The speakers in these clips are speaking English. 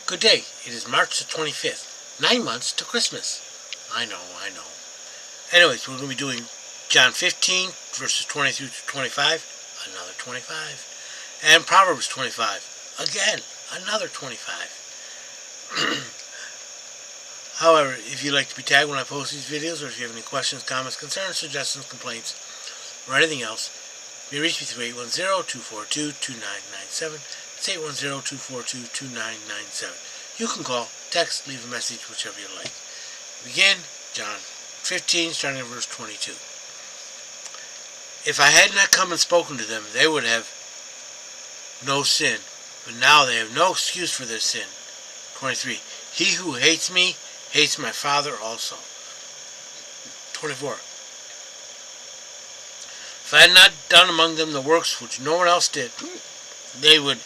Good day. It is March the 25th. 9 months to Christmas. I know. Anyways, we're going to be doing John 15, verses 20 through 25. Another 25. And Proverbs 25. Again, another 25. However, if you'd like to be tagged when I post these videos, or if you have any questions, comments, concerns, suggestions, complaints, or anything else, you may reach me through 810-242-2997. It's 810-242-2997. You can call, text, leave a message, whichever you like. Begin, John 15, starting at verse 22. If I had not come and spoken to them, they would have no sin, but now they have no excuse for their sin. 23. He who hates me hates my Father also. 24. If I had not done among them the works which no one else did, they would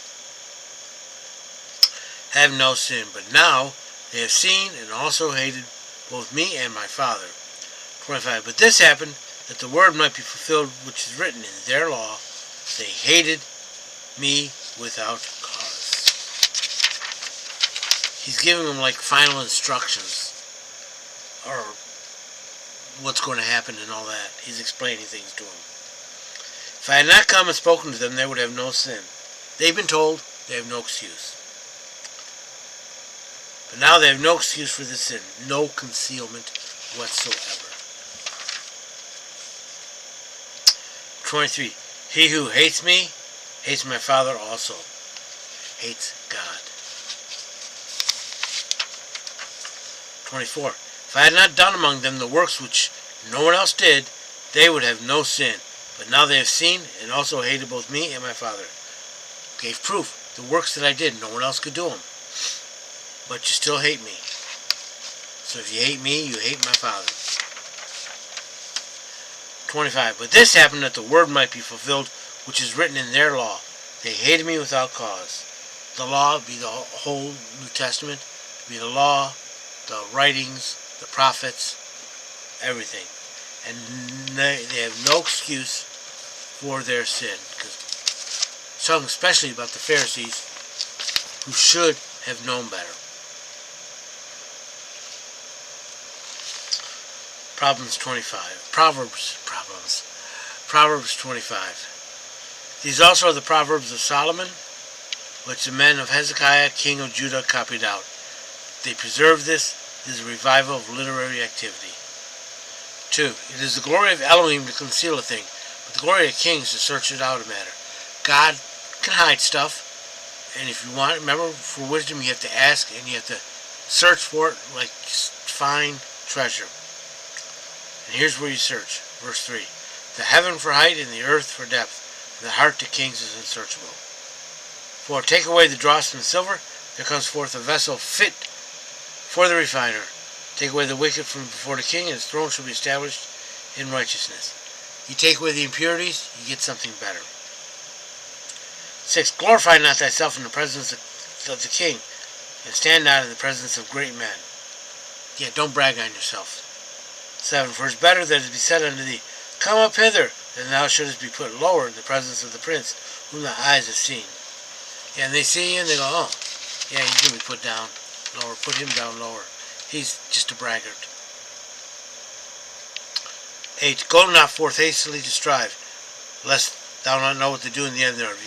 have no sin. But now they have seen and also hated both me and my Father. 25. But this happened that the word might be fulfilled which is written in their law. They hated me without cause. He's giving them like final instructions, or what's going to happen and all that. He's explaining things to them. If I had not come and spoken to them, they would have no sin. They've been told they have no excuse. But now they have no excuse for this sin, no concealment whatsoever. 23. He who hates me hates my Father also. Hates God. 24. If I had not done among them the works which no one else did, they would have no sin. But now they have seen and also hated both me and my Father. Gave proof. The works that I did, no one else could do them. But you still hate me. So if you hate me, you hate my Father. 25. But this happened that the word might be fulfilled, which is written in their law. They hated me without cause. The law would be the whole New Testament. It would be the law, the writings, the prophets, everything. And they have no excuse for their sin. Because it's talking especially about the Pharisees, who should have known better. Proverbs 25. These also are the Proverbs of Solomon, which the men of Hezekiah, king of Judah, copied out. They preserve this. It is a revival of literary activity. 2. It is the glory of Elohim to conceal a thing, but the glory of kings to search it out a matter. God can hide stuff, and if you want, remember, for wisdom you have to ask, and you have to search for it like find treasure. And here's where you search. Verse 3. The heaven for height and the earth for depth, and the heart to kings is unsearchable. 4. Take away the dross from silver, there comes forth a vessel fit for the refiner. Take away the wicked from before the king, and his throne shall be established in righteousness. You take away the impurities, you get something better. 6. Glorify not thyself in the presence of the king, and stand not in the presence of great men. Yeah, don't brag on yourself. 7. For it is better that it be said unto thee, Come up hither, than thou shouldest be put lower in the presence of the prince, whom the eyes have seen. Yeah, and they see you and they go, oh, yeah, he's going to be put down lower. Put him down lower. He's just a braggart. 8. Go not forth hastily to strive, lest thou not know what to do in the end thereof,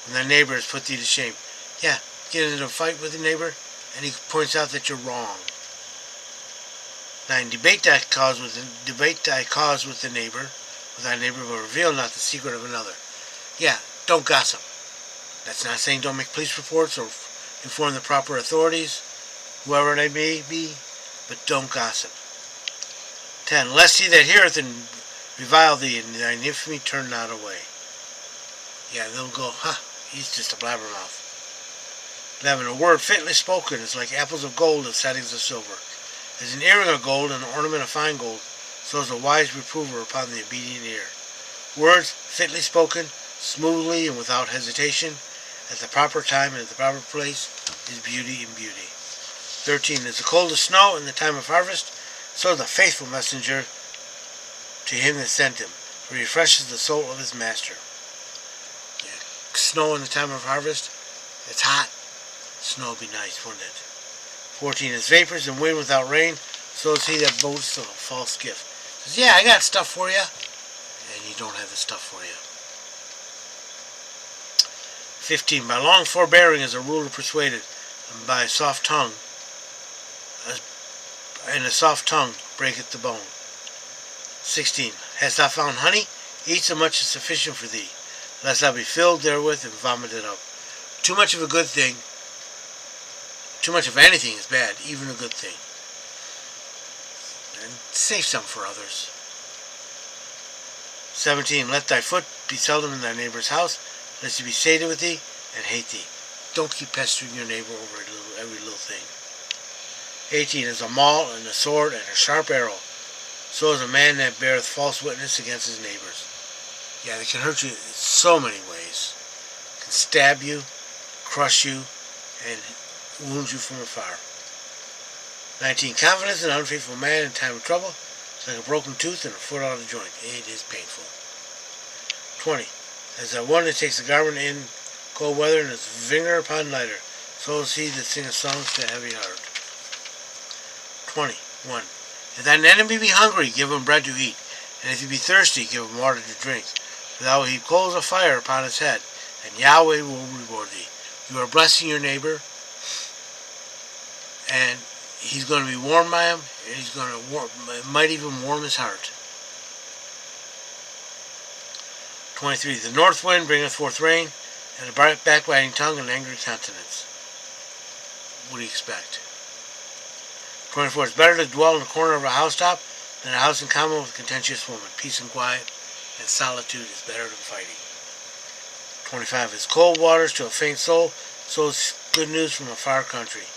when thy neighbor has put thee to shame. Yeah, get into a fight with the neighbor, and he points out that you're wrong. 9. Debate thy cause with the neighbor, but reveal not the secret of another. Yeah, don't gossip. That's not saying don't make police reports or inform the proper authorities, whoever they may be, but don't gossip. 10. Lest he that heareth and revile thee, and thine infamy turn not away. Yeah, they'll go, he's just a blabbermouth. 11. A word fitly spoken is like apples of gold and settings of silver. As an earring of gold and an ornament of fine gold, so is a wise reprover upon the obedient ear. Words fitly spoken, smoothly and without hesitation, at the proper time and at the proper place, is beauty in beauty. 13. As the cold of snow in the time of harvest, so the faithful messenger to him that sent him, for he refreshes the soul of his master. Yeah. Snow in the time of harvest, it's hot. Snow would be nice, wouldn't it? 14. As vapors and wind without rain, so is he that boasts of a false gift. Says, yeah, I got stuff for you. And you don't have the stuff for you. 15. By long forbearing is a ruler persuaded, and by a soft tongue, and a soft tongue breaketh the bone. 16. Hast thou found honey? Eat so much as sufficient for thee, lest thou be filled therewith and vomited up. Too much of a good thing, too much of anything is bad, even a good thing. And save some for others. 17. Let thy foot be seldom in thy neighbor's house, lest he be sated with thee and hate thee. Don't keep pestering your neighbor over every little thing. 18. As a maul and a sword and a sharp arrow, so is a man that beareth false witness against his neighbors. Yeah, they can hurt you in so many ways. They can stab you, crush you, and wound you from afar. 19. Confidence in an unfaithful man in time of trouble is like a broken tooth and a foot out of joint. It is painful. 20. As a one that takes a garment in cold weather and his finger upon lighter, so is he that singeth songs to a heavy heart. 21. If thine enemy be hungry, give him bread to eat, and if he be thirsty, give him water to drink. For thou will heap coals of fire upon his head, and Yahweh will reward thee. You are blessing your neighbor, and he's going to be warmed by him, and he's going to it might even warm his heart. 23. The north wind bringeth forth rain, and a backbiting tongue and angry countenance. What do you expect? 24. It's better to dwell in the corner of a housetop than a house in common with a contentious woman. Peace and quiet and solitude is better than fighting. 25. As cold waters to a faint soul, so is good news from a far country.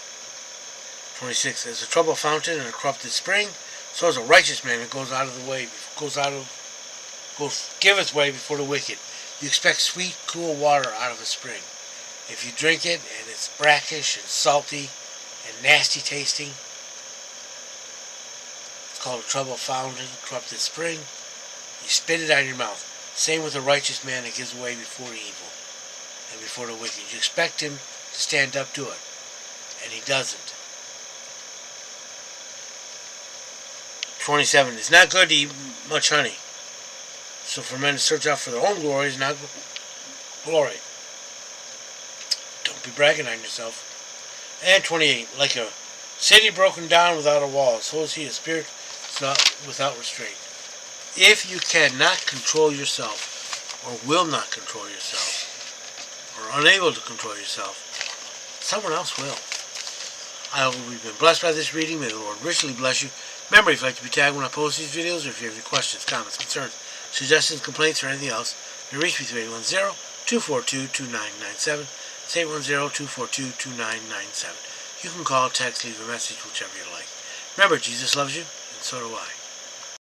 26. As a troubled fountain and a corrupted spring, so is a righteous man that giveth way before the wicked. You expect sweet, cool water out of a spring. If you drink it and it's brackish and salty and nasty tasting, it's called a troubled fountain, corrupted spring. You spit it out of your mouth. Same with a righteous man that gives way before the evil and before the wicked. You expect him to stand up to it, and he doesn't. 27. It's not good to eat much honey. So for men to search out for their own glory is not glory. Don't be bragging on yourself. And 28. Like a city broken down without a wall, so is he a spirit without restraint. If you cannot control yourself, or will not control yourself, or unable to control yourself, someone else will. I hope we've been blessed by this reading. May the Lord richly bless you. Remember, if you'd like to be tagged when I post these videos, or if you have any questions, comments, concerns, suggestions, complaints, or anything else, you can reach me through 810-242-2997. It's 810-242-2997. You can call, text, leave a message, whichever you like. Remember, Jesus loves you, and so do I.